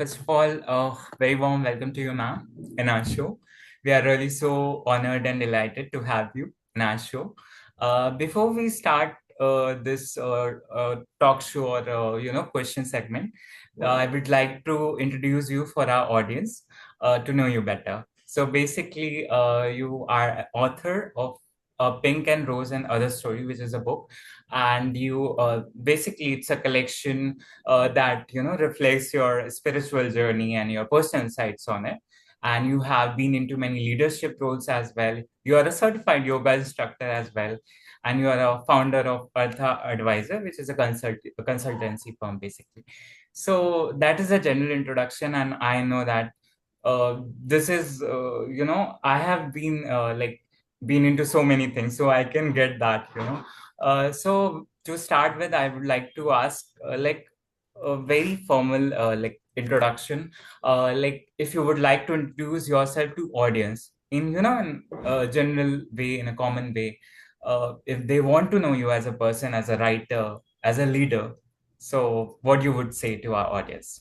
First of all, very warm welcome to you, ma'am, in our show. We are really so honored and delighted to have you in our show. Before we start this talk show or question segment, I would like to introduce you for our audience to know you better. So basically, you are author of Pink and Rose and Other Story, which is a book, and you basically it's a collection that reflects your spiritual journey and your personal insights on it. And you have been into many leadership roles as well. You are a certified yoga instructor as well, and you are a founder of Arthaa Advisor, which is a consultancy firm basically. So that is a general introduction, and I know that this is I have been been into so many things, so I can get that. So to start with, I would like to ask like a very formal introduction. Like if you would like to introduce yourself to audience in in a general way, in a common way, if they want to know you as a person, as a writer, as a leader. So what you would say to our audience?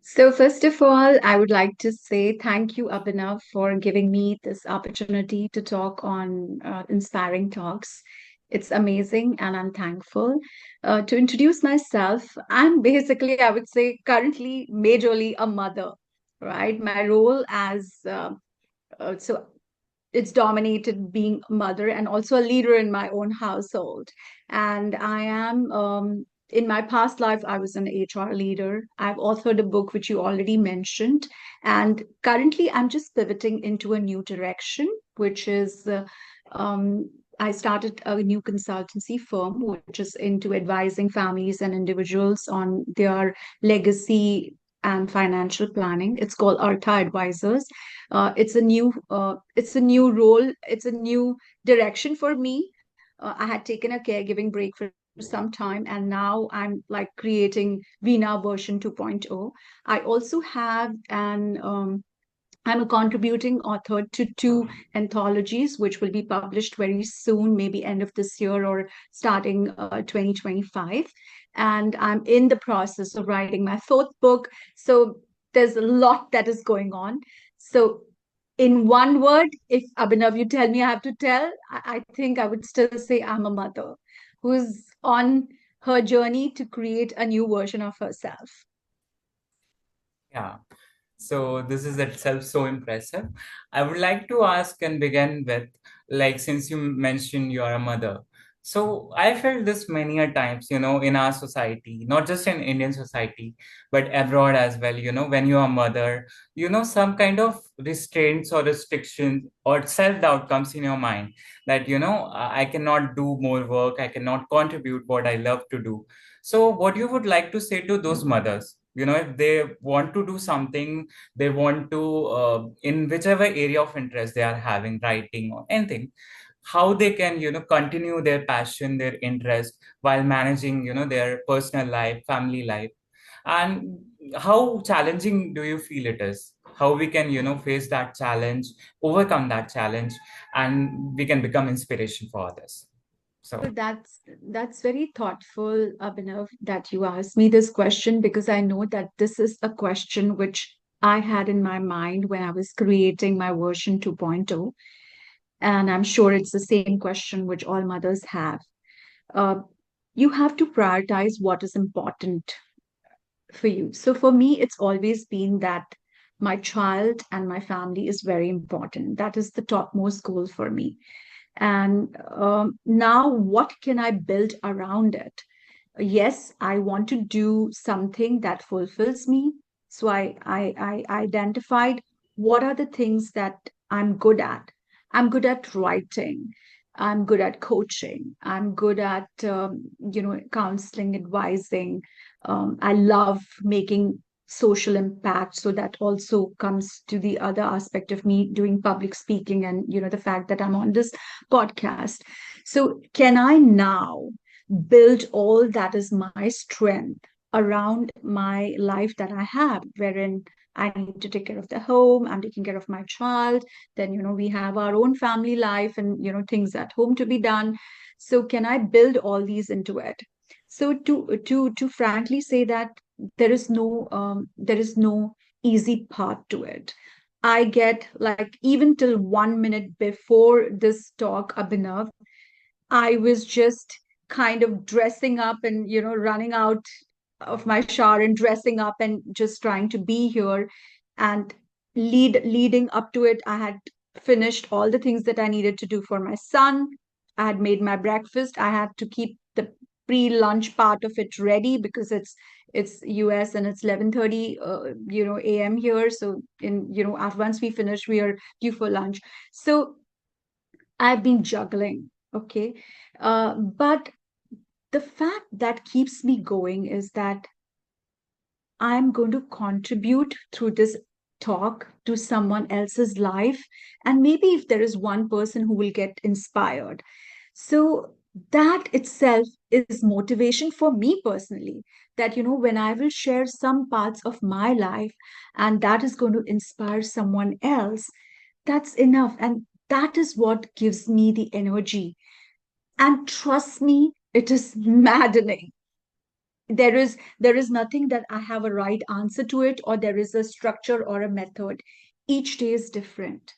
So, first of all, I would like to say thank you, Abhinav, for giving me this opportunity to talk on Inspiring Talks. It's amazing, and I'm thankful. To introduce myself, I'm basically, I would say, currently majorly a mother, right? My role as so it's dominated being a mother and also a leader in my own household. And I am, in my past life, I was an HR leader. I've authored a book, which you already mentioned. And currently, I'm just pivoting into a new direction, which is I started a new consultancy firm, which is into advising families and individuals on their legacy and financial planning. It's called Arthaa Advisors. It's a new role. It's a new direction for me. I had taken a caregiving break for some time, and now I'm like creating Veena version 2.0. I also have an I'm a contributing author to two anthologies, which will be published very soon, maybe end of this year or starting 2025. And I'm in the process of writing my fourth book. So there's a lot that is going on. So, in one word, if Abhinav, you tell me I have to tell, I think I would still say I'm a mother who's on her journey to create a new version of herself. Yeah. So this is itself so impressive. I would like to ask and begin with, like, since you mentioned you are a mother. So I felt this many a times, in our society, not just in Indian society, but abroad as well. When you are a mother, some kind of restraints or restrictions or self-doubt comes in your mind that, I cannot do more work, I cannot contribute what I love to do. So what you would like to say to those mothers? If they want to do something, they want to in whichever area of interest they are having, writing or anything, how they can continue their passion, their interest, while managing their personal life, family life, and how challenging do you feel it is, how we can face that challenge, overcome that challenge, and we can become inspiration for others. So So that's very thoughtful, Abhinav, that you asked me this question because I know that this is a question which I had in my mind when I was creating my version 2.0. And I'm sure it's the same question which all mothers have. Uh, you have to prioritize what is important for you. So for me, it's always been that my child and my family is very important. That is the topmost goal for me. And now, what can I build around it? Yes, I want to do something that fulfills me. So I identified what are the things that I'm good at. I'm good at writing. I'm good at coaching. I'm good at counseling, advising. I love making social impact. So that also comes to the other aspect of me doing public speaking and the fact that I'm on this podcast. So can I now build all that is my strength around my life that I have, wherein I need to take care of the home, I'm taking care of my child, then we have our own family life and things at home to be done. So can I build all these into it? So to frankly say that there is no easy path to it. I get like even till 1 minute before this talk, Abhinav, I was just kind of dressing up and, running out of my shower and dressing up and just trying to be here. And leading up to it, I had finished all the things that I needed to do for my son. I had made my breakfast. I had to keep the pre-lunch part of it ready because it's US and it's 11:30 a.m. here. So once we finish, we are due for lunch. So I've been juggling. Okay. But the fact that keeps me going is that I'm going to contribute through this talk to someone else's life. And maybe if there is one person who will get inspired. So that itself is motivation for me personally. That, when I will share some parts of my life and that is going to inspire someone else, that's enough. And that is what gives me the energy. And trust me, it is maddening. There is nothing that I have a right answer to it, or there is a structure or a method. Each day is different.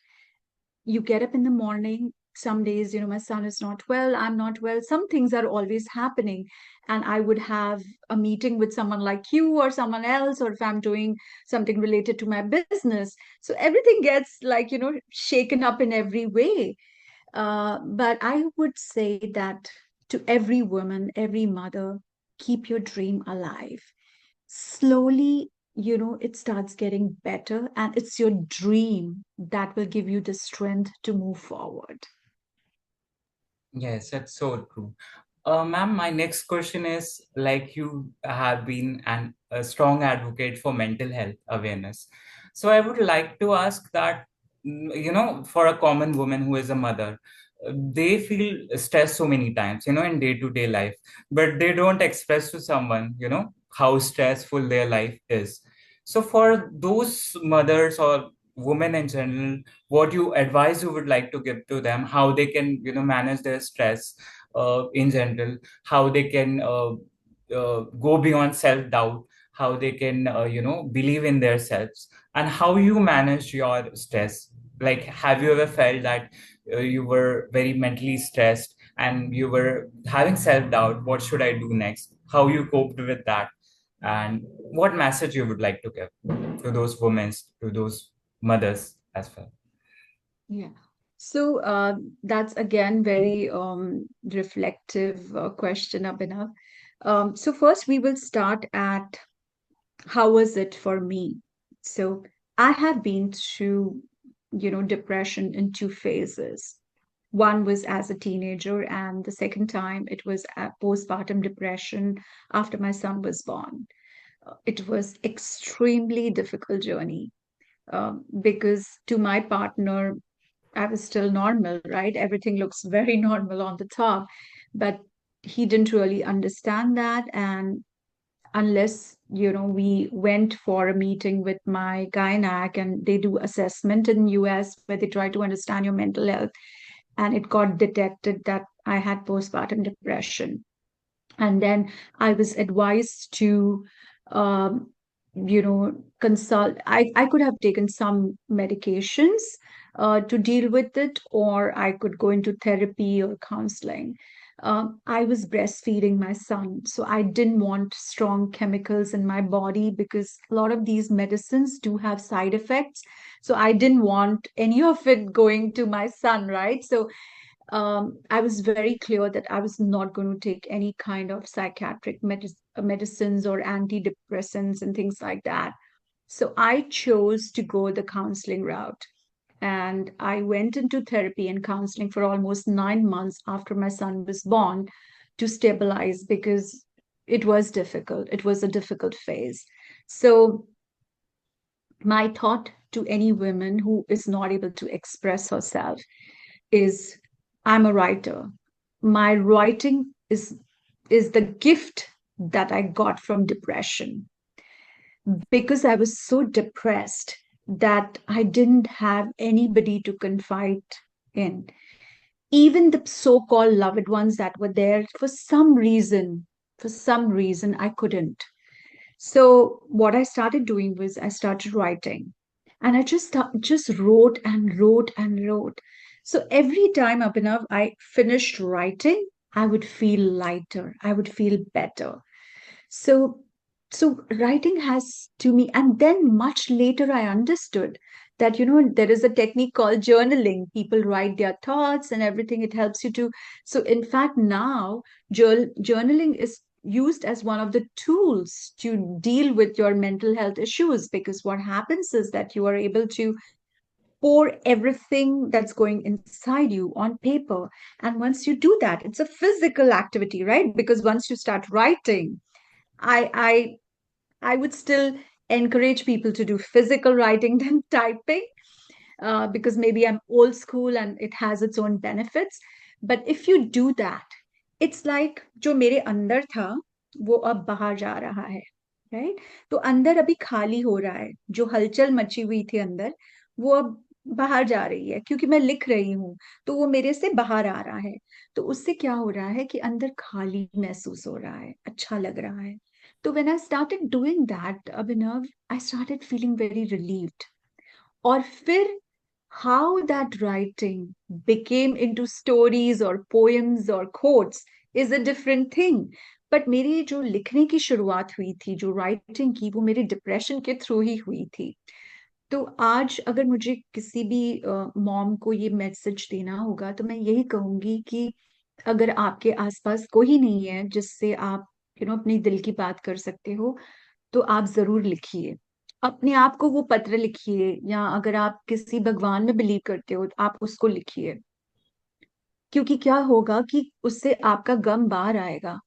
You get up in the morning. Some days, my son is not well, I'm not well, some things are always happening, and I would have a meeting with someone like you or someone else, or if I'm doing something related to my business, so everything gets like shaken up in every way. But I would say that to every woman, every mother, keep your dream alive. Slowly, it starts getting better, and it's your dream that will give you the strength to move forward. Yes, that's so true. Ma'am, my next question is like you have been a strong advocate for mental health awareness. So I would like to ask that, for a common woman who is a mother, they feel stressed so many times, in day-to-day life, but they don't express to someone, how stressful their life is. So for those mothers or women in general, what you advise you would like to give to them, how they can, manage their stress in general, how they can go beyond self doubt, how they can believe in themselves, and how you manage your stress. Like, have you ever felt that you were very mentally stressed and you were having self doubt? What should I do next? How you coped with that, and what message you would like to give to those women, to those mothers as well? Yeah. So that's again very reflective question, Abhinav. So first we will start at how was it for me? So I have been through, depression in two phases. One was as a teenager, and the second time it was a postpartum depression after my son was born. It was extremely difficult journey because to my partner, I was still normal, right? Everything looks very normal on the top, but he didn't really understand that. And unless, we went for a meeting with my gynac and they do assessment in US where they try to understand your mental health, and it got detected that I had postpartum depression. And then I was advised to consult. I could have taken some medications to deal with it, or I could go into therapy or counseling. I was breastfeeding my son, so I didn't want strong chemicals in my body because a lot of these medicines do have side effects. So I didn't want any of it going to my son, right? So I was very clear that I was not going to take any kind of psychiatric medicines or antidepressants and things like that. So I chose to go the counseling route. And I went into therapy and counseling for almost 9 months after my son was born to stabilize because it was difficult. It was a difficult phase. So, my thought to any woman who is not able to express herself is I'm a writer. My writing is the gift that I got from depression because I was so depressed that I didn't have anybody to confide in. Even the so-called loved ones that were there, for some reason, I couldn't. So what I started doing was I started writing, and I just wrote and wrote and wrote. So every time, Abhinav, I finished writing, I would feel lighter. I would feel better. So, so writing has to me, and then much later I understood that, there is a technique called journaling. People write their thoughts and everything. It helps you to. So, in fact, now journaling is used as one of the tools to deal with your mental health issues, because what happens is that you are able to pour everything that's going inside you on paper. And once you do that, it's a physical activity, right? Because once you start writing, I I would still encourage people to do physical writing than typing, because maybe I'm old school and it has its own benefits. But if you do that, it's like जो मेरे अंदर था वो अब बाहर जा रहा है, राइट? तो अंदर अभी खाली हो रहा है, जो हलचल मची हुई थी अंदर वो अब बाहर जा रही है, क्योंकि मैं लिख रही हूँ, तो वो मेरे से बाहर आ रहा है। तो उससे क्या हो रहा है कि अंदर खाली महसूस हो रहा है, अच्छा लग रहा है। तो when I started doing that, Abhinav, I started feeling very relieved. और फिर how that writing became into stories or poems or quotes is a different thing. But मेरी जो लिखने की शुरुआत हुई थी, जो राइटिंग की, वो मेरे डिप्रेशन के थ्रू ही हुई थी। तो आज अगर मुझे किसी भी मॉम को ये मैसेज देना होगा, तो मैं यही कहूंगी कि अगर आपके आसपास कोई नहीं है जिससे आप अपनी दिल की बात कर सकते हो, तो आप जरूर लिखिए। अपने आप को वो पत्र लिखिए, या अगर आप किसी भगवान में बिलीव करते हो तो आप उसको लिखिए। क्योंकि क्या होगा कि उससे आपका गम बाहर आएगा,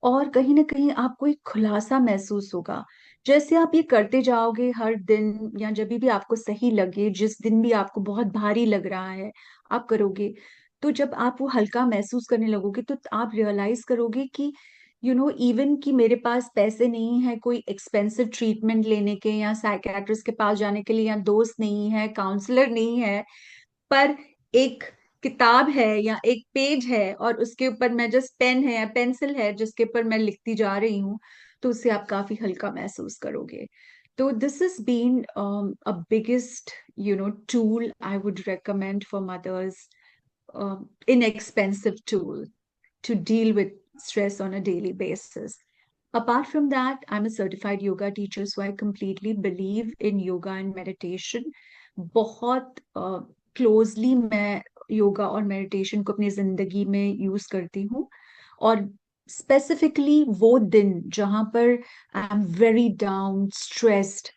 और कहीं ना कहीं आपको एक खुलासा महसूस होगा। जैसे आप ये करते जाओगे हर दिन, या जब भी आपको सही लगे, जिस दिन भी आपको बहुत भारी लग रहा है, आप करोगे। तो जब आप वो हल्का महसूस करने लगोगे, तो आप रियलाइज करोगे कि इवन कि मेरे पास पैसे नहीं है कोई एक्सपेंसिव ट्रीटमेंट लेने के, या साइकेट्रिस्ट के पास जाने के लिए, या दोस्त नहीं है, काउंसलर नहीं है, पर एक किताब है या एक पेज है, और उसके ऊपर मैं जस्ट पेन है या पेंसिल है जिसके ऊपर मैं लिखती जा रही हूँ, तो उससे आप काफी हल्का महसूस करोगे। तो this is been a biggest tool I would recommend for mothers, inexpensive tool to deal with stress on a daily basis. Apart from that, I'm a certified yoga teacher, so I completely believe in yoga and meditation. बहुत closely मैं योगा और meditation को अपनी जिंदगी में use करती हूँ। और स्पेसिफिकली वो दिन जहां पर I am very down, stressed,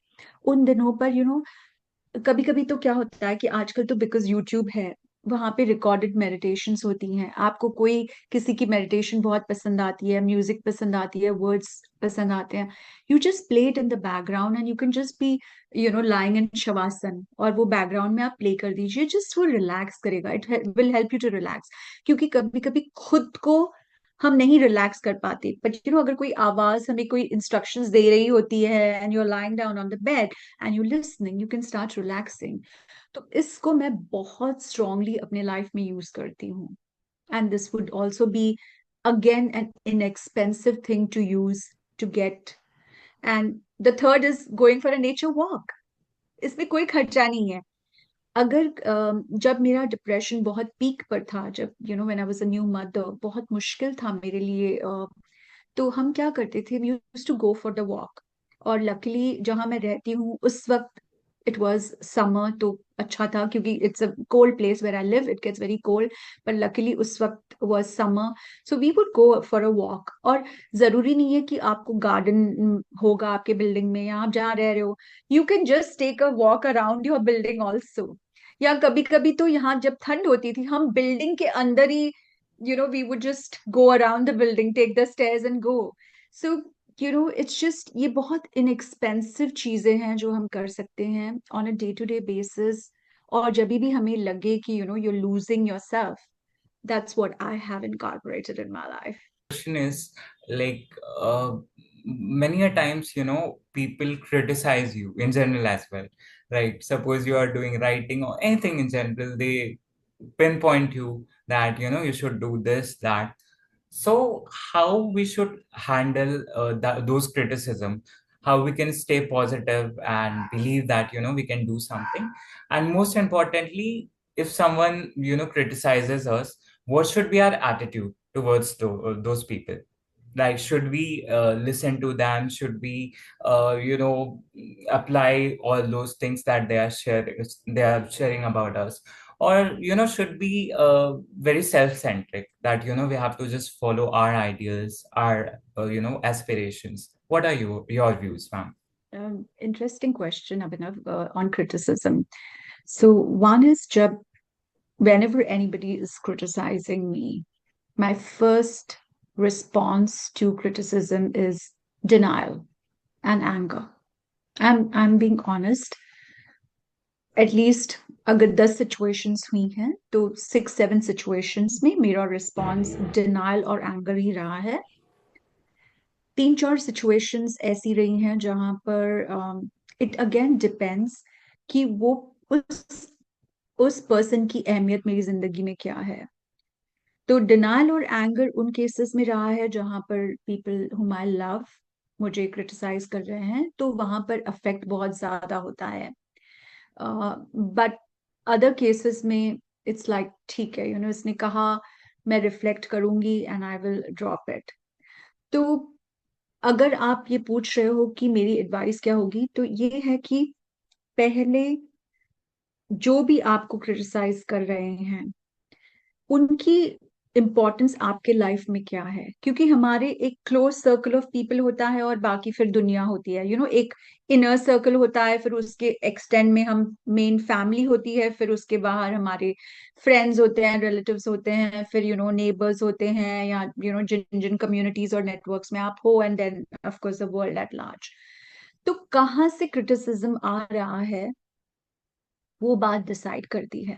उन दिनों पर कभी कभी तो क्या होता है कि आजकल तो बिकॉज यूट्यूब है, वहां पे रिकॉर्डेड मेडिटेशंस होती हैं। आपको कोई किसी की मेडिटेशन बहुत पसंद आती है, म्यूजिक पसंद आती है, वर्ड्स पसंद आते हैं, you just play it in the background and you can just be lying in shavasana, और वो बैकग्राउंड में आप प्ले कर दीजिए, जस्ट वो रिलैक्स करेगा, it will help you to relax. क्योंकि कभी कभी खुद को हम नहीं रिलैक्स कर पाते, बट अगर कोई आवाज हमें कोई इंस्ट्रक्शंस दे रही होती है, and you are lying down on the bed and you listening, you can start relaxing. तो इसको मैं बहुत स्ट्रांगली अपने लाइफ में यूज करती हूँ। And this would also be again an inexpensive thing to use to get. And the third is going for a nature walk. इसमें कोई खर्चा नहीं है। अगर जब मेरा डिप्रेशन बहुत पीक पर था, जब when I was a new mother, बहुत मुश्किल था मेरे लिए, तो हम क्या करते थे, we used to go for the walk. और लकीली जहां मैं रहती हूँ उस वक्त इट वाज समर, तो अच्छा था, क्योंकि it's a cold place where I live, it gets very cold. पर लकीली उस वक्त was summer, so we would go for a walk. और जरूरी नहीं है कि आपको गार्डन होगा आपके बिल्डिंग में, या आप जहाँ रह रहे हो, you can just take a walk around your building also. या कभी कभी तो यहाँ जब ठंड होती थी, हम बिल्डिंग के अंदर ही we would just go around the building, take the stairs and go. So it's just, ये बहुत inexpensive चीजें हैं जो हम कर सकते हैं on a day to day basis। और जब भी हमें लगे कि you're losing yourself, that's what I have incorporated in my life. Question is like many a times people criticize you in general as well, right? Suppose you are doing writing or anything in general, they pinpoint you that you should do this, that. So how we should handle those criticism, how we can stay positive and believe that we can do something. And most importantly, if someone criticizes us, what should be our attitude towards those people? Like, should we listen to them? Should we apply all those things that they are sharing about us? Or should be very self-centric, that we have to just follow our ideals, our aspirations? What are your views, ma'am? Interesting question, Abhinav, on criticism. So one is, whenever anybody is criticizing me, my first response to criticism is denial and anger. I'm being honest. At least अगर 10 situations हुई हैं तो 6-7 situations में मेरा response denial और anger he रहा है. 3-4 situations ऐसी रही हैं जहां पर इट अगेन डिपेंड्स कि वो उस उस पर्सन की अहमियत मेरी जिंदगी में क्या है. तो डिनायल और एंगर उन केसेस में रहा है जहां पर पीपल हुम आई लव मुझे क्रिटिसाइज कर रहे हैं, तो वहां पर अफेक्ट बहुत ज्यादा होता है. बट अदर केसेस में इट्स लाइक ठीक है, इसने कहा, मैं रिफ्लेक्ट करूंगी and I will drop it. तो अगर आप ये पूछ रहे हो कि मेरी एडवाइस क्या होगी, तो ये है कि पहले जो भी आपको क्रिटिसाइज कर रहे हैं उनकी इम्पोर्टेंस आपके लाइफ में क्या है. क्योंकि हमारे एक क्लोज सर्कल ऑफ पीपल होता है और बाकी फिर दुनिया होती है. एक इनर सर्कल होता है, फिर उसके एक्सटेंड में हम मेन फैमिली होती है, फिर उसके बाहर हमारे फ्रेंड्स होते हैं, रिलेटिव्स होते हैं, फिर नेबर्स होते हैं, या जिन जिन कम्युनिटीज और नेटवर्क्स में आप हो, and then of course the world at large. तो कहाँ से क्रिटिसिज्म आ रहा है वो बात डिसाइड करती है.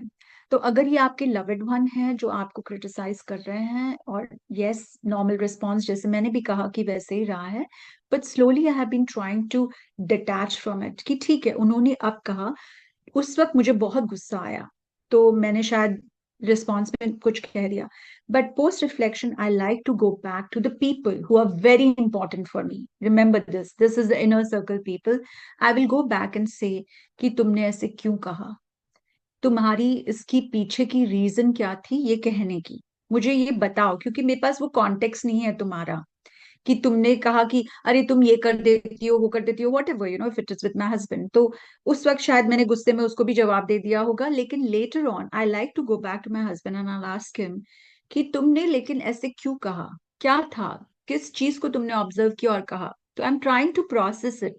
तो अगर ये आपके लव्ड वन है जो आपको क्रिटिसाइज कर रहे हैं, और यस, नॉर्मल रिस्पॉन्स जैसे मैंने भी कहा कि वैसे ही रहा है, but slowly I have been trying to detach from it, कि ठीक है उन्होंने अब कहा, उस वक्त मुझे बहुत गुस्सा आया तो मैंने शायद रिस्पॉन्स में कुछ कह दिया. But post reflection I like to go back to the people who are very important for me. Remember this is the inner circle people. I will go back and say कि तुमने ऐसे क्यों कहा, तुम्हारी इसकी पीछे की रीजन क्या थी ये कहने की, मुझे ये बताओ, क्योंकि मेरे पास वो कॉन्टेक्स्ट नहीं है तुम्हारा, कि तुमने कहा कि अरे तुम ये कर देती हो, वो कर देती हो, what ever, if it is with my husband, तो उस वक्त शायद मैंने गुस्से में उसको भी जवाब दे दिया होगा. लेकिन later on I like to go back to my husband and I ask him कि तुमने लेकिन ऐसे क्यों कहा, क्या था, किस चीज को तुमने ऑब्जर्व किया और कहा. तो I am trying to process it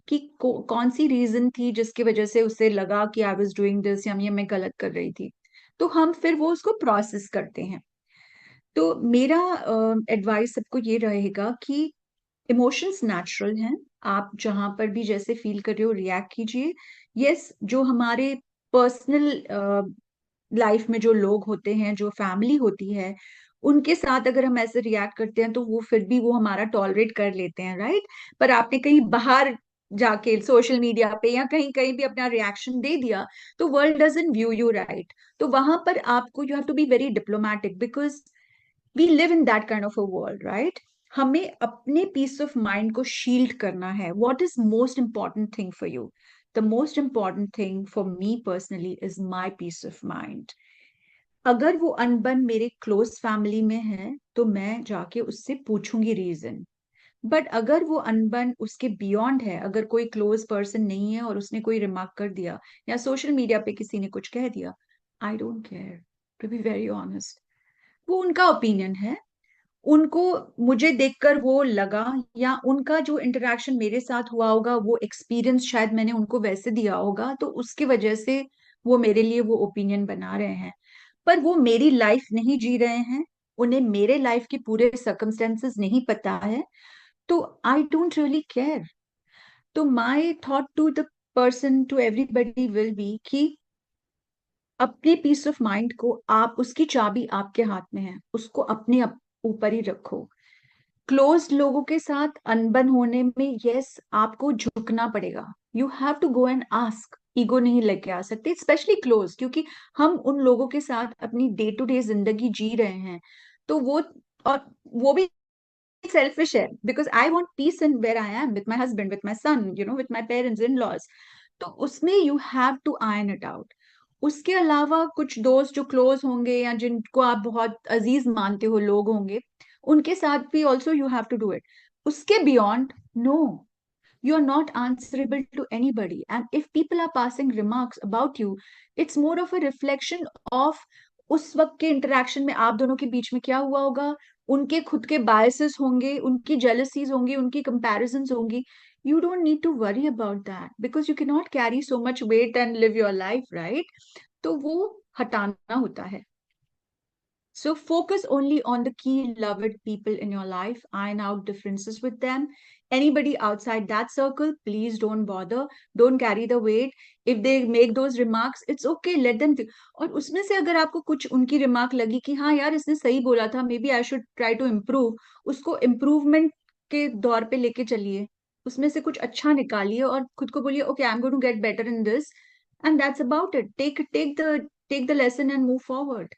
कि कौन सी रीजन थी जिसकी वजह से उसे लगा कि आई वाज डूइंग दिस, या ये मैं गलत कर रही थी. तो हम फिर वो उसको प्रोसेस करते हैं. तो मेरा एडवाइस सबको ये रहेगा कि इमोशंस नेचुरल हैं. आप जहां पर भी जैसे फील कर रहे हो रिएक्ट कीजिए. यस, जो हमारे पर्सनल लाइफ में जो लोग होते हैं, जो फैमिली होती है, उनके साथ अगर हम ऐसे रिएक्ट करते हैं तो वो फिर भी वो हमारा टॉलरेट कर लेते हैं, राइट. पर आपने कहीं बाहर जाके सोशल मीडिया पे या कहीं कहीं भी अपना रिएक्शन दे दिया, तो world doesn't view you right. तो वहां पर आपको you have to be very diplomatic, because we live in that kind of a world, right. हमें अपने पीस ऑफ माइंड को शील्ड करना है. What is most important thing for you? The most important thing for me personally is my peace of mind. अगर वो अनबन मेरे close family में है तो मैं जाके उससे पूछूंगी रीजन. बट अगर वो अनबन उसके बियॉन्ड है, अगर कोई क्लोज पर्सन नहीं है और उसने कोई रिमार्क कर दिया या सोशल मीडिया पे किसी ने कुछ कह दिया, I don't care, to be very honest. वो उनका ओपिनियन है. उनको मुझे देखकर वो लगा, या उनका जो इंटरेक्शन मेरे साथ हुआ होगा, वो एक्सपीरियंस शायद मैंने उनको वैसे दिया होगा, तो उसकी वजह से वो मेरे लिए वो ओपिनियन बना रहे हैं. पर वो मेरी लाइफ नहीं जी रहे हैं, उन्हें मेरे लाइफ के पूरे सर्कमस्टेंसेस नहीं पता है. तो आई डोंट रियली केयर. तो my thought to the person, to everybody will be कि अपने पीस ऑफ माइंड को, आप उसकी चाबी आपके हाथ में है, उसको अपने ऊपर ही रखो. क्लोज लोगों के साथ अनबन होने में यस आपको झुकना पड़ेगा. You have to go and ask. Ego नहीं लेके आ सकते, स्पेशली क्लोज, क्योंकि हम उन लोगों के साथ अपनी डे टू डे जिंदगी जी रहे हैं. तो वो, और वो भी selfish है because I want peace in where I am with my husband, with my son, with my parents, in-laws. तो उसमें you have to iron it out. उसके अलावा कुछ दोस्त जो क्लोज होंगे या जिनको आप बहुत अजीज मानते हो लोग होंगे, उनके साथ भी also you have to do it. उसके beyond, no, you are not answerable to anybody. And if people are passing remarks about you, it's more of a reflection of उस वक्त के इंटरेक्शन में आप दोनों के बीच में क्या हुआ होगा. उनके खुद के बायसेस होंगे, उनकी जेलसीज होंगी, उनकी कंपैरिजंस होंगी. You don't need to worry about that because you cannot carry so much weight and live your life, right? तो वो हटाना होता है. So focus only on the key beloved people in your life, iron out differences with them. Anybody outside that circle, please don't bother. Don't carry the weight. If they make those remarks, it's okay. Let them. और उसमें से अगर आपको कुछ उनकी remark लगी कि हाँ यार इसने सही बोला था, maybe I should try to improve, उसको इम्प्रूवमेंट के दौर पे लेके चलिए. उसमें से कुछ अच्छा निकालिए और खुद को बोलिए okay I am going to get better in this, and that's about it. Take the lesson and move forward.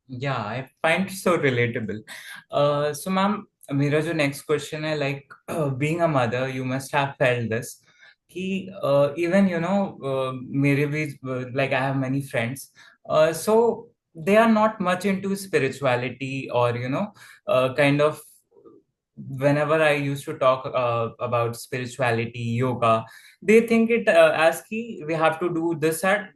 Yeah, I find so relatable. So, ma'am, मेरा जो next question है, like being a mother, you must have felt this. कि even मेरे भी like I have many friends, so they are not much into spirituality or kind of whenever I used to talk about spirituality, yoga, they think it as ki we have to do this at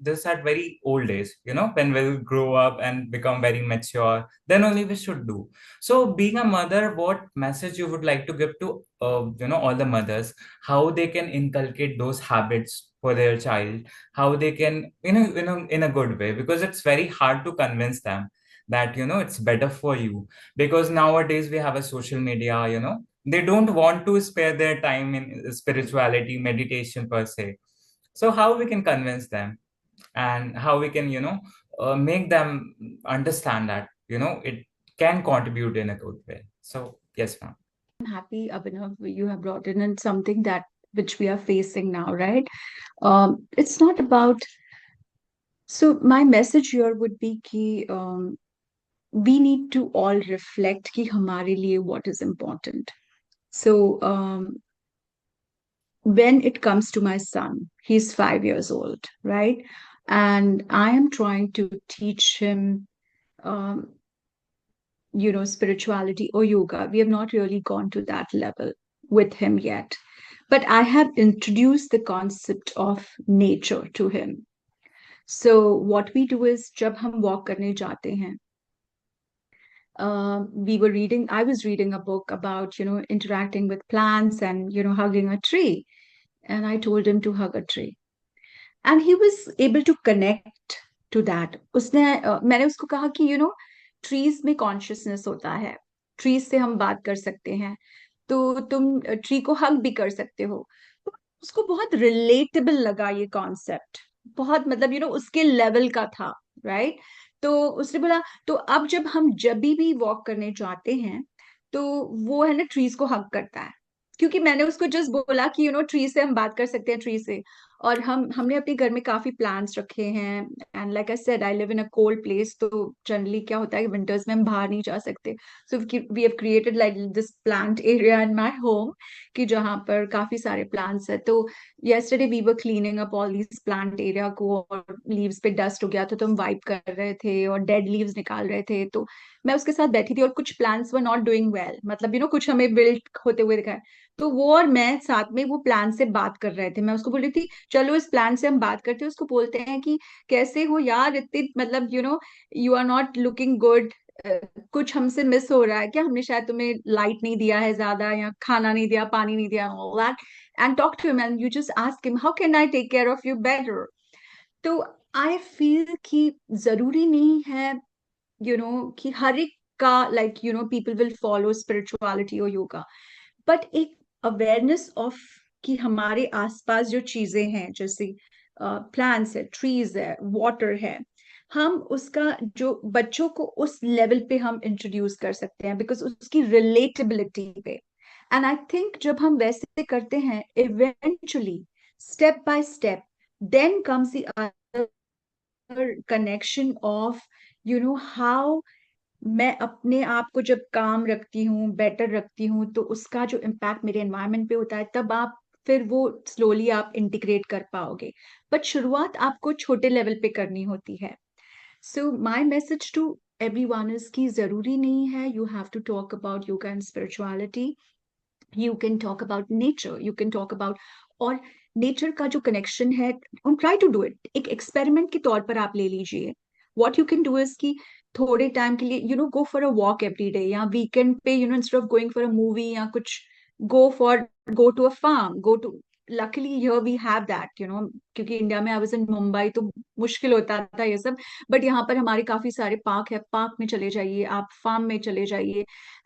very old age. When we'll grow up and become very mature, then only we should do. So, being a mother, what message you would like to give to all the mothers, how they can inculcate those habits for their child, how they can in a good way, because it's very hard to convince them that it's better for you, because nowadays we have a social media, they don't want to spare their time in spirituality meditation per se. So how we can convince them, and how we can make them understand that it can contribute in a good way. So yes, ma'am. Happy, Abhinav, you have brought in something that which we are facing now, right? It's not about. So my message here would be कि we need to all reflect कि हमारे लिए what is important. So when it comes to my son, he's 5 years old, right? And I am trying to teach him, um, spirituality or yoga. We have not really gone to that level with him yet. But I have introduced the concept of nature to him. So what we do is जब हम walk करने जाते हैं, I was reading a book about, interacting with plants and, hugging a tree. And I told him to hug a tree. And he was able to connect to that. मैंने उसको कहा कि, trees में consciousness होता है. Trees से हम बात कर सकते हैं. तो तुम ट्री को हग भी कर सकते हो. तो उसको बहुत रिलेटेबल लगा ये कॉन्सेप्ट. बहुत मतलब उसके लेवल का था, राइट? तो उसने बोला तो अब जब भी वॉक करने जाते हैं, तो वो है ना ट्रीज को हग करता है. क्योंकि मैंने उसको जस्ट बोला कि ट्री से हम बात कर सकते हैं, ट्री से. और हमने अपने घर में काफी प्लांट्स रखे हैं. And like I said I live in a cold place, तो जनरली क्या होता है कि विंटर्स में हम बाहर नहीं जा सकते. So we have created like this plant area in my home, कि जहाँ पर काफी सारे प्लांट्स है. तो yesterday we were cleaning up all these plant area को, और लीव्स पे डस्ट हो गया था तो हम वाइप कर रहे थे और डेड लीव्स निकाल रहे थे. तो मैं उसके साथ बैठी थी और कुछ plants were not doing well, मतलब कुछ हमें विल्ट होते हुए दिखा. तो वो और मैं साथ में वो प्लांट से बात कर रहे थे. मैं उसको बोल रही थी चलो इस प्लांट से हम बात करते हैं. उसको बोलते हैं कि कैसे हो यार, इतनी मतलब you are not looking good. कुछ हमसे मिस हो रहा है क्या? हमने शायद तुम्हें लाइट नहीं दिया है ज्यादा, या खाना नहीं दिया, पानी नहीं दिया, all that. And talk to him and you just ask him how can I take care of you better. तो आई फील कि जरूरी नहीं है कि हर एक का like people will follow spirituality और योगा. बट एक अवेयरनेस ऑफ कि हमारे आसपास जो चीजें हैं, जैसे प्लांट्स है, ट्रीज है, वाटर है, हम उसका जो बच्चों को उस लेवल पे हम इंट्रोड्यूस कर सकते हैं, बिकॉज उसकी रिलेटेबिलिटी पे. एंड आई थिंक जब हम वैसे करते हैं, eventually step by step, then comes the other connection of how मैं अपने आप को जब काम रखती हूँ, बेटर रखती हूँ, तो उसका जो इम्पैक्ट मेरे एनवायरनमेंट पे होता है, तब आप फिर वो स्लोली आप इंटीग्रेट कर पाओगे। बट शुरुआत आपको छोटे लेवल पे करनी होती है। So my message to everyone is कि जरूरी नहीं है you have to talk about yoga and spirituality. You can talk about nature, you can talk about, और नेचर का जो कनेक्शन है, ट्राई टू डू इट, एक एक्सपेरिमेंट के तौर पर आप ले लीजिए। What you can do is कि थोड़े टाइम के लिए go for a walk every day, या वीकेंड पे instead of going for a movie या कुछ, go for, go to a farm, go to, luckily here we have that, क्योंकि India में आई वाज इन मुंबई तो मुश्किल होता था ये सब। बट यहाँ पर हमारे काफी सारे पार्क है, पार्क में चले जाइए, आप फार्म में चले जाइए।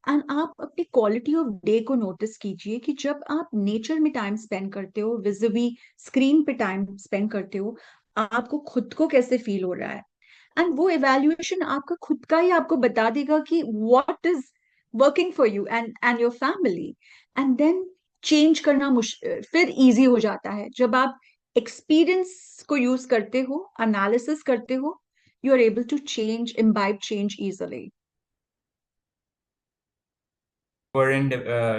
एंड आप अपनी क्वालिटी ऑफ डे को नोटिस कीजिए कि जब आप नेचर में टाइम स्पेंड करते हो, विजिबी स्क्रीन पे टाइम स्पेंड करते हो, आपको खुद को कैसे फील हो रहा है। एंड वो इवेल्युएशन आपका खुद का ही आपको बता देगा कि what is working for you and your family. And then change करना फिर इजी हो जाता है जब आप एक्सपीरियंस को यूज करते हो, एनालिसिस करते हो, you are able to change, imbibe change easily. were in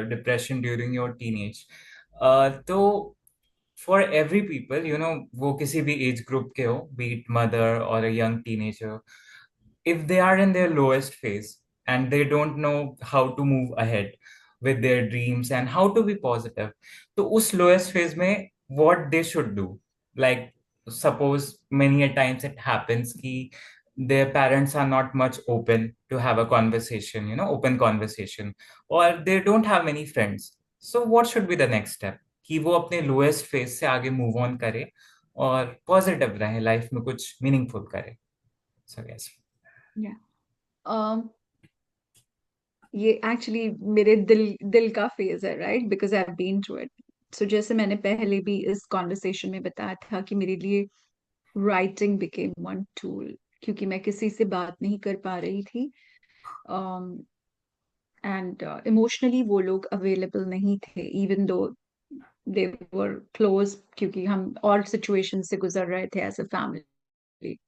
depression during your teenage. तो for every people, वो किसी भी age group के हो, be it mother or a young teenager, if they are in their lowest phase and they don't know how to move ahead with their dreams and how to be positive, तो उस lowest phase में what they should do, like suppose many a times it happens कि their parents are not much open to have a conversation, open conversation, or they don't have many friends. So what should be the next step कि वो अपने lowest phase से आगे move on करे और positive रहे, life में कुछ meaningful करे. So yes. ये एक्चुअली मेरे दिल दिल का फेज है, right, because I have been through it. So जैसे मैंने पहले भी इस कॉन्वर्सेशन में बताया था कि मेरे लिए राइटिंग बिकेम वन टूल, क्योंकि मैं किसी से बात नहीं कर पा रही थी, एंड इमोशनली वो लोग अवेलेबल नहीं थे, इवन दो दे वर क्लोज, क्योंकि हम और सिचुएशन से गुजर रहे थे as a family.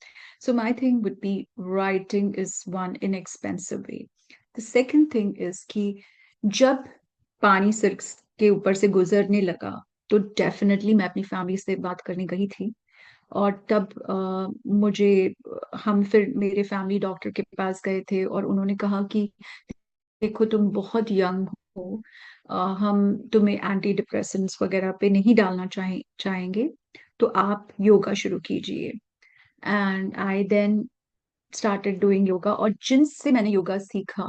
So my thing would be writing is one inexpensive way. The second thing is कि जब पानी सिर के ऊपर से गुजरने लगा, तो डेफिनेटली मैं अपनी फैमिली से बात करने गई थी। और तब मुझे, हम फिर मेरे फैमिली डॉक्टर के पास गए थे और उन्होंने कहा कि देखो तुम बहुत यंग हो, हम तुम्हें एंटी डिप्रेसेंट्स वगैरह पे नहीं डालना चाहेंगे, तो आप योगा शुरू कीजिए। And I then started doing yoga, और जिनसे मैंने योगा सीखा,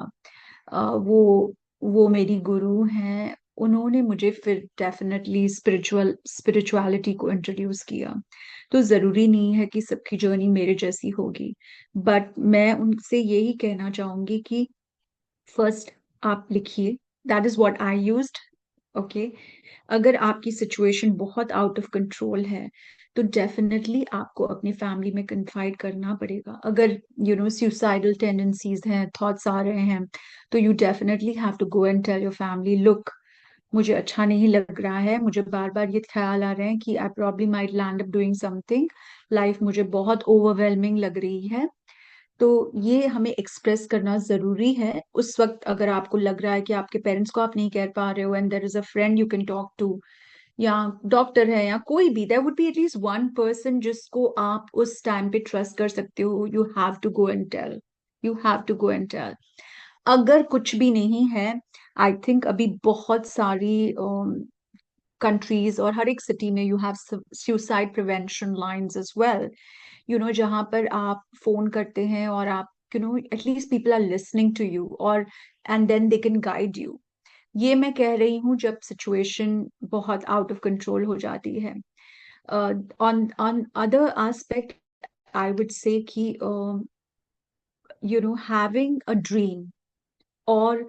वो मेरी गुरु हैं। उन्होंने मुझे फिर डेफिनेटली स्पिरिचुअलिटी को इंट्रोड्यूस किया। तो जरूरी नहीं है कि सबकी जर्नी मेरे जैसी होगी, बट मैं उनसे यही कहना चाहूंगी कि फर्स्ट आप लिखिए। That is what I used. Okay, अगर आपकी सिचुएशन बहुत आउट ऑफ कंट्रोल है, तो डेफिनेटली आपको अपनी फैमिली में कन्फाइड करना पड़ेगा। अगर सुसाइडल टेंडेंसीज हैं, थॉट्स आ रहे हैं, तो you definitely have to go and tell your family, look, मुझे अच्छा नहीं लग रहा है, मुझे बार बार ये ख्याल आ रहे हैं कि I probably might land up doing something, life मुझे बहुत ओवरवेलमिंग लग रही है। तो ये हमें एक्सप्रेस करना जरूरी है उस वक्त। अगर आपको लग रहा है कि आपके पेरेंट्स को आप नहीं कह पा रहे हो, and there is a friend you can talk to, या डॉक्टर है, या कोई भी, there would be at least one person जिसको आप उस टाइम पे ट्रस्ट कर सकते हो, you have to go and tell, you have to go and tell. अगर कुछ भी नहीं है, आई थिंक अभी बहुत सारी कंट्रीज और हर एक सिटी में you have suicide prevention lines as well, जहां पर आप फोन करते हैं और आप, at least people are listening to you, और and then they can guide you. ये मैं कह रही हूँ जब सिचुएशन बहुत आउट ऑफ कंट्रोल हो जाती है। On on other aspect, I would से कि हैविंग अ ड्रीम और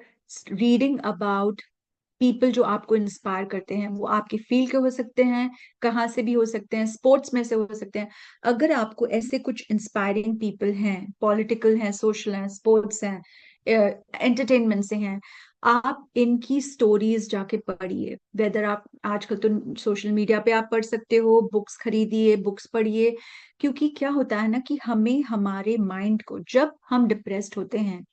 रीडिंग अबाउट पीपल जो आपको इंस्पायर करते हैं, वो आपके फील्ड के हो सकते हैं, कहाँ से भी हो सकते हैं, स्पोर्ट्स में से हो सकते हैं। अगर आपको ऐसे कुछ इंस्पायरिंग पीपल हैं, पॉलिटिकल हैं, सोशल हैं, स्पोर्ट्स हैं, एंटरटेनमेंट से हैं, आप इनकी स्टोरीज जाके पढ़िए। वेदर आप आजकल तो सोशल मीडिया पे आप पढ़ सकते हो, बुक्स खरीदिए, बुक्स पढ़िए। क्योंकि क्या होता है ना कि हमें हमारे माइंड को, जब हम डिप्रेस्ड होते हैं,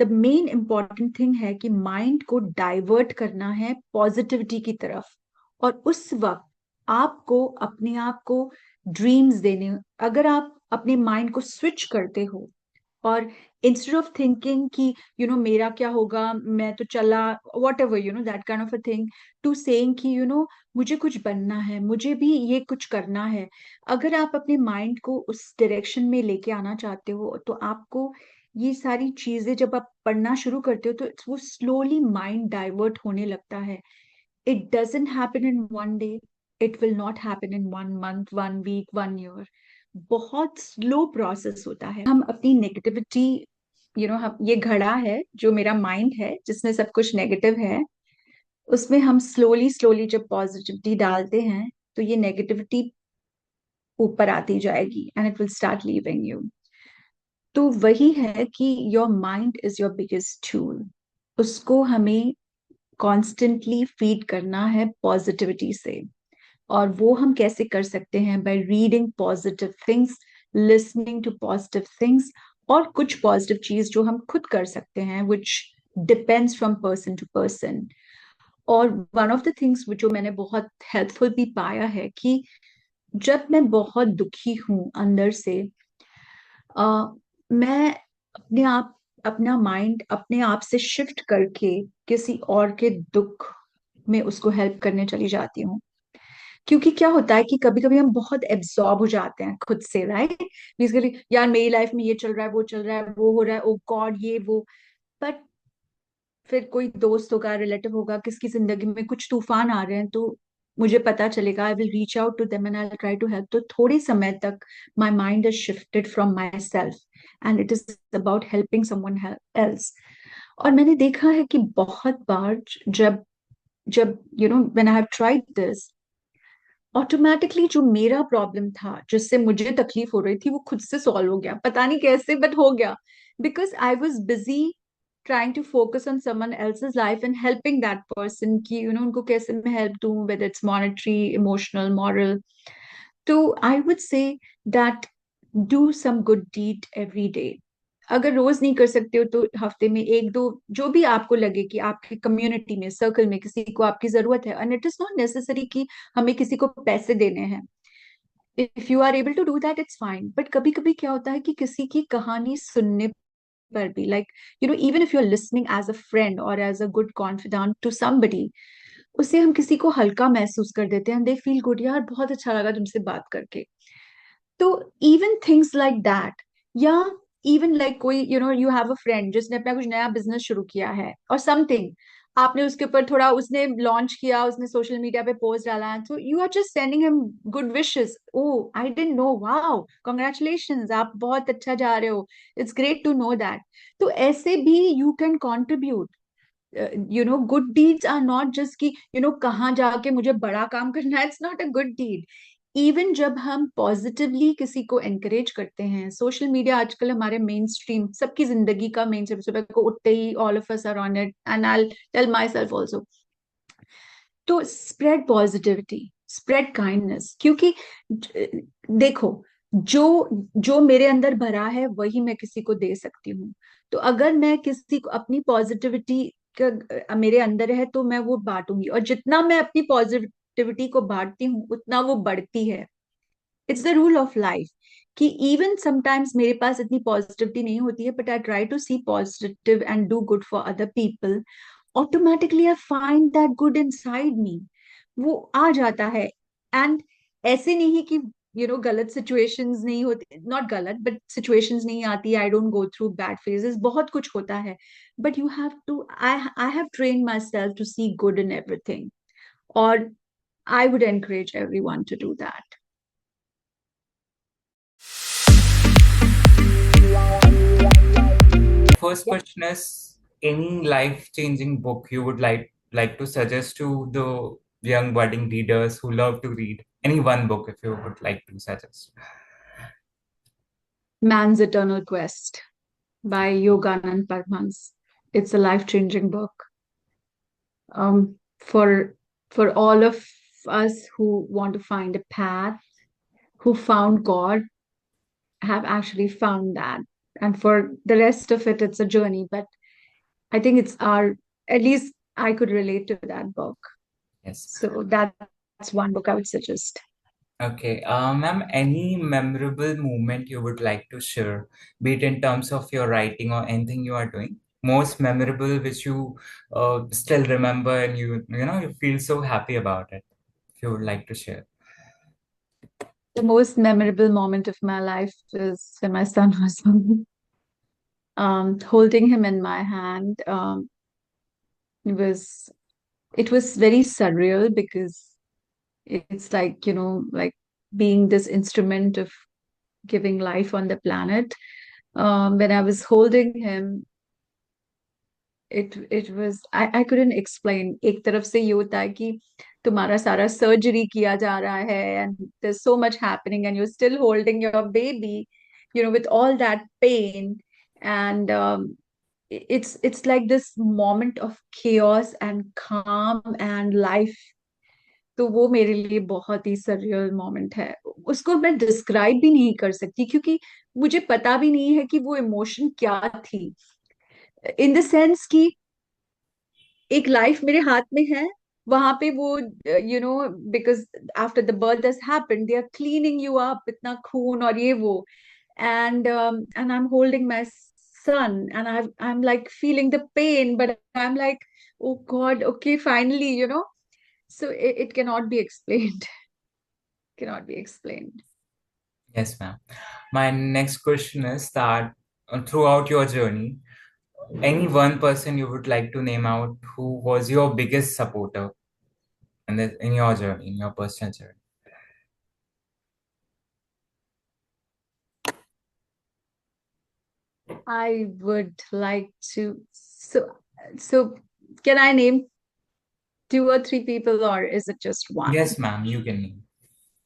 द मेन इम्पॉर्टेंट थिंग है कि माइंड को डाइवर्ट करना है पॉजिटिविटी की तरफ। और उस वक्त आपको अपने आप को ड्रीम्स देने, अगर आप अपने माइंड को स्विच करते हो और इंस्टेड ऑफ थिंकिंग कि मेरा क्या होगा, मैं तो चला, whatever that kind of a thing, to saying कि मुझे कुछ बनना है, मुझे भी ये कुछ करना है। अगर आप अपने माइंड को उस डायरेक्शन में लेके आना चाहते हो तो आपको ये सारी चीजें जब आप पढ़ना शुरू करते हो तो वो स्लोली माइंड डाइवर्ट होने लगता है। It doesn't happen in one day, it will not happen in one month, one week, one year. बहुत स्लो प्रोसेस होता है। हम अपनी नेगेटिविटी, हम, ये घड़ा है जो मेरा माइंड है जिसमें सब कुछ नेगेटिव है, उसमें हम स्लोली स्लोली जब पॉजिटिविटी डालते हैं तो ये नेगेटिविटी ऊपर आती जाएगी and it will start leaving you. तो वही है कि your mind is your biggest tool. उसको हमें कॉन्स्टेंटली फीड करना है पॉजिटिविटी से। और वो हम कैसे कर सकते हैं? By reading positive things, listening to positive things, और कुछ पॉजिटिव चीज जो हम खुद कर सकते हैं which depends from person to person. और वन ऑफ द थिंग्स जो मैंने बहुत हेल्पफुल भी पाया है कि जब मैं बहुत दुखी हूं अंदर से, मैं अपने आप, अपना माइंड अपने आप से शिफ्ट करके किसी और के दुख में उसको हेल्प करने चली जाती हूँ। क्योंकि क्या होता है कि कभी कभी हम बहुत एब्जॉर्ब हो जाते हैं खुद से, राइट? बेसिकली यार मेरी लाइफ में ये चल रहा है, वो चल रहा है, वो हो रहा है, ओ गॉड ये वो। बट फिर कोई दोस्त होगा, रिलेटिव होगा, किसकी जिंदगी में कुछ तूफान आ रहे हैं तो मुझे पता चलेगा, I will reach out to them and I try to help. तो थोड़े समय तक my mind is shifted from myself and it is about helping someone else. और मैंने देखा है कि बहुत बार जब जब when I have tried this, automatically जो मेरा प्रॉब्लम था जिससे मुझे तकलीफ हो रही थी वो खुद से सॉल्व हो गया, पता नहीं कैसे बट हो गया। Because I was busy trying to focus on someone else's life and helping that person कि उनको कैसे मैं हेल्प दूं, whether it's monetary, emotional, moral. तो I would say that do some good deed every day. अगर रोज नहीं कर सकते हो तो हफ्ते में एक दो, जो भी आपको लगे कि आपकी कम्युनिटी में, सर्कल में किसी को आपकी जरूरत है। And it is not necessary कि हमें किसी को पैसे देने हैं। If you are able to do that it's fine. But कभी कभी क्या होता है कि किसी की कहानी सुनने पर भी, like even if you are listening as a friend or as a good confidant to somebody, उससे हम किसी को हल्का महसूस कर देते हैं, दे फील गुड, यार बहुत अच्छा लगा तुमसे बात करके। तो इवन थिंग्स लाइक दैट, या इवन लाइक कोई यू हैव अ फ्रेंड जिसने अपना कुछ नया बिजनेस शुरू किया है और समथिंग, आपने उसके ऊपर थोड़ा, उसने लॉन्च किया, उसने सोशल मीडिया पे पोस्ट डाला, तो you are just sending him good wishes. Oh I didn't know, wow congratulations, आप बहुत अच्छा जा रहे हो, it's great to know that. तो ऐसे भी you can contribute. Good deeds are not just कि कहाँ जाके मुझे बड़ा काम करना है, it's not a good deed. Even जब हम पॉजिटिवली किसी को एनकरेज करते हैं, सोशल मीडिया आजकल हमारे मेन स्ट्रीम, सबकी जिंदगी का मेन स्ट्रीम, सुबह को उठते ही all of us are on it and I tell myself also. तो स्प्रेड पॉजिटिविटी, स्प्रेड काइंडनेस, क्योंकि देखो, जो जो मेरे अंदर भरा है वही मैं किसी को दे सकती हूँ। तो अगर मैं किसी को अपनी पॉजिटिविटी का मेरे अंदर है तो मैं वो बांटूंगी, और जितना मैं अपनी पॉजिटिविटी को बांटती हूँ उतना वो बढ़ती है। It's the rule of life कि इवन समटाइम्स मेरे पास इतनी पॉजिटिविटी नहीं होती है, but I try to see positive and do good for other people. Automatically I find that good inside me, वो आ जाता है। एंड ऐसे नहीं कि गलत सिचुएशंस नहीं होती, नॉट गलत बट सिचुएशंस नहीं आती, I don't go through bad phases, बहुत कुछ होता है। But you have to, I have train myself to see good in everything. और I would encourage everyone to do that. First question is any life-changing book you would like to suggest to the young budding readers who love to read? Any one book if you would like to suggest. Man's Eternal Quest by Yoganand Parmhans. It's a life-changing book. Um, for for all of us who want to find a path, who found God, have actually found that. And for the rest of it, it's a journey. But I think it's our, at least I could relate to that book. Yes. So that's one book I would suggest. Okay. Ma'am, any memorable moment you would like to share, be it in terms of your writing or anything you are doing? Most memorable, which you still remember and you feel so happy about it. If you would like to share. The most memorable moment of my life is when my son was born. Holding him in my hand, it was it was very surreal because it's like, like being this instrument of giving life on the planet. When I was holding him, it was I couldn't explain. एक तरफ से ये होता है कि तुम्हारा सारा surgery किया जा रहा है and there's so much happening and you're still holding your baby, with all that pain, and it's like this moment of chaos and calm and life. तो वो मेरे लिए बहुत ही सररियल मोमेंट है। उसको मैं डिस्क्राइब भी नहीं कर सकती क्योंकि मुझे पता भी नहीं है कि वो इमोशन क्या थी, इन द सेंस कि एक लाइफ मेरे हाथ में है, वहां पे वो because after the birth has happened they are cleaning you up, इतना खून और ये वो, and I'm holding my son and I'm like feeling the pain, but I'm like, oh God, okay, finally, so it cannot be explained. Cannot be explained. Yes, ma'am. My next question is that throughout your journey, any one person you would like to name out who was your biggest supporter in your journey, in your personal journey? I would like to, so can I name two or three people or is it just one? Yes, ma'am, you can name.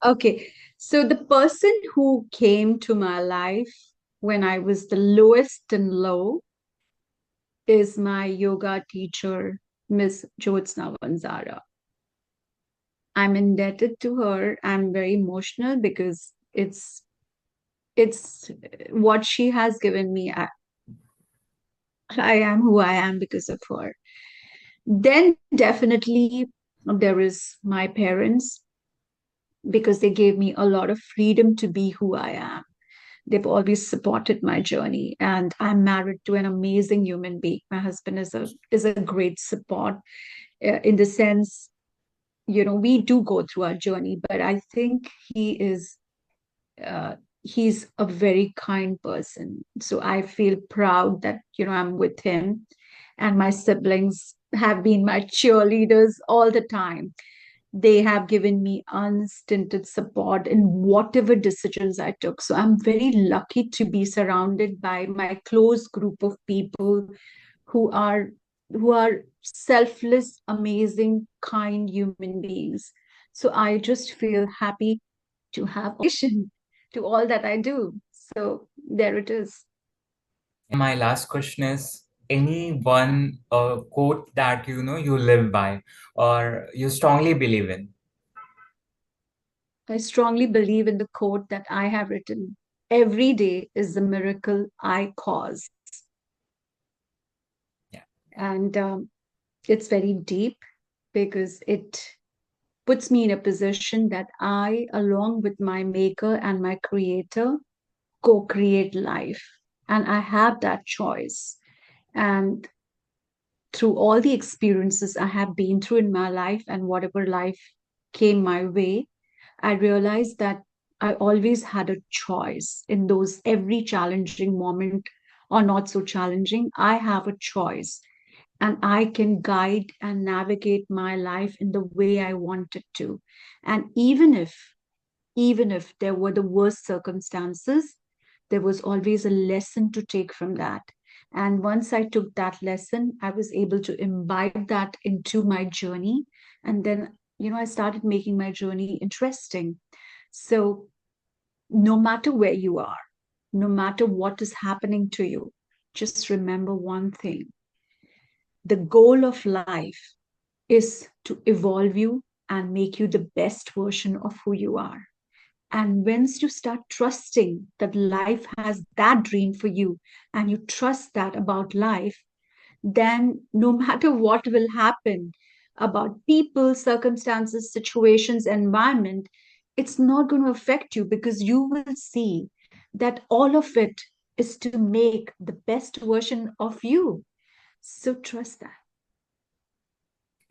Okay, so the person who came to my life when I was the lowest in low is my yoga teacher, Miss Jyotsna Vanzara. I'm indebted to her. I'm very emotional because it's what she has given me. I am who I am because of her. Then definitely there is my parents because they gave me a lot of freedom to be who I am. They've always supported my journey, and I'm married to an amazing human being. My husband is a great support, in the sense, we do go through our journey, but I think uh, he's a very kind person. So I feel proud that I'm with him, and my siblings have been my cheerleaders all the time. They have given me unstinted support in whatever decisions I took. So I'm very lucky to be surrounded by my close group of people who are who are selfless, amazing, kind human beings. So I just feel happy to have to all that I do. So there it is. My last question is any one quote that you live by or you strongly believe in? I strongly believe in the quote that I have written: every day is the miracle I cause. Yeah. And it's very deep because it puts me in a position that I, along with my maker and my creator, co create life. And I have that choice. And through all the experiences I have been through in my life and whatever life came my way, I realized that I always had a choice in those every challenging moment or not so challenging. I have a choice and I can guide and navigate my life in the way I want it to. And even if there were the worst circumstances, there was always a lesson to take from that. And once I took that lesson, I was able to imbibe that into my journey. And then, I started making my journey interesting. So, no matter where you are, no matter what is happening to you, just remember one thing: the goal of life is to evolve you and make you the best version of who you are. And once you start trusting that life has that dream for you and you trust that about life, then no matter what will happen about people, circumstances, situations, environment, it's not going to affect you because you will see that all of it is to make the best version of you. So trust that.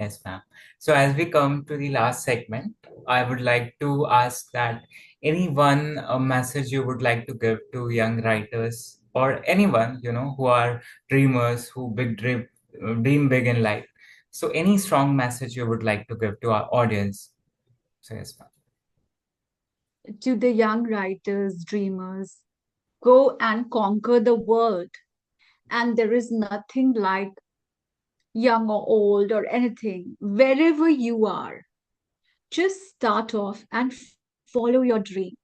Yes, ma'am. So as we come to the last segment, I would like to ask that any one message you would like to give to young writers or anyone, who are dreamers, who dream big in life. So any strong message you would like to give to our audience. So yes, ma'am. To the young writers, dreamers, go and conquer the world. And there is nothing like young or old or anything. Wherever you are, just start off and follow your dream.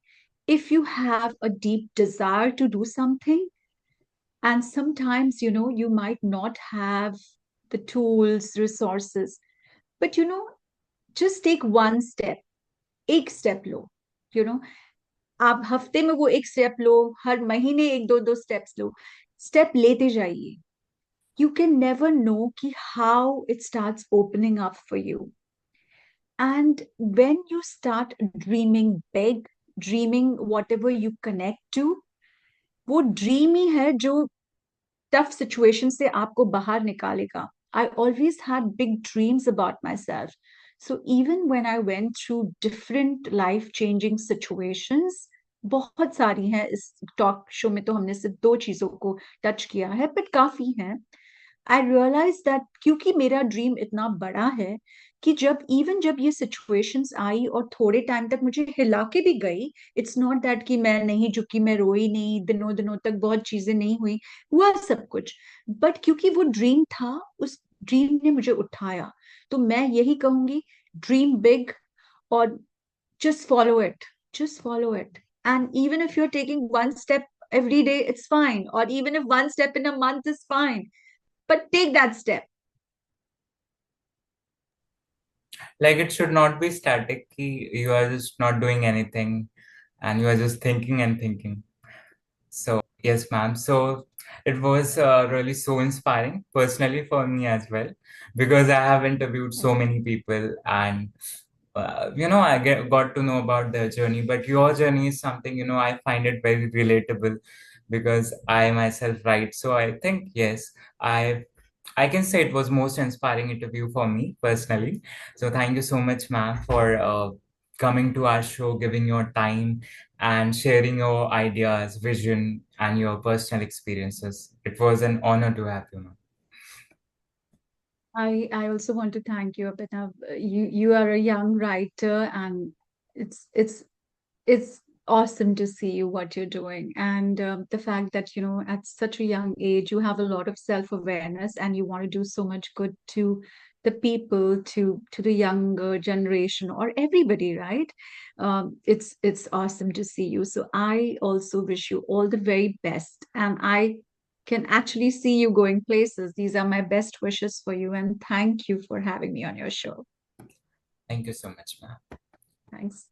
If you have a deep desire to do something, and sometimes, you might not have the tools, resources, but just take one step, एक step low, you know, आप हफ्ते में वो एक step लो, हर महीने एक दो दो स्टेप्स लो, स्टेप लेते जाइए. You can never know कि how it starts opening up for you. And when you start dreaming big, dreaming whatever you connect to, वो ड्रीम ही है जो टफ सिचुएशन से आपको बाहर निकालेगा. I always had big dreams about myself. So even when I went through different life changing situations, बहुत सारी हैं इस टॉक शो में, तो हमने सिर्फ दो चीजों को टच किया है, बट काफी हैं. आई रियलाइज दैट क्योंकि मेरा ड्रीम इतना बड़ा है कि जब ये सिचुएशंस आई और थोड़े टाइम तक मुझे हिला के भी गई, इट्स नॉट दैट कि मैं नहीं झुकी, मैं रोई नहीं, दिनों दिनों तक बहुत चीजें नहीं हुई, हुआ सब कुछ, बट क्योंकि वो ड्रीम था, उस ड्रीम ने मुझे उठाया. तो मैं यही कहूंगी, ड्रीम बिग और just follow it, just follow it. And even if you're taking one step every day, it's fine, or even if one step in a month is fine, but take that step. Like it should not be static. You are just not doing anything and you are just thinking and thinking. So, yes, ma'am. So, it was really so inspiring personally for me as well because I have interviewed so many people and got to know about their journey. But your journey is something, I find it very relatable because I myself write. So, I think, yes, I can say it was most inspiring interview for me personally. So, thank you so much, ma'am, for coming to our show, giving your time and sharing your ideas, vision, and your personal experiences. It was an honor to have you, ma'am. I also want to thank you, Abhinav. You are a young writer, and it's it's awesome to see you what you're doing, and the fact that at such a young age you have a lot of self-awareness and you want to do so much good to the people, to the younger generation or everybody, right? It's awesome to see you. So I also wish you all the very best, and I can actually see you going places. These are my best wishes for you, and thank you for having me on your show. Thank you so much, ma'am. Thanks.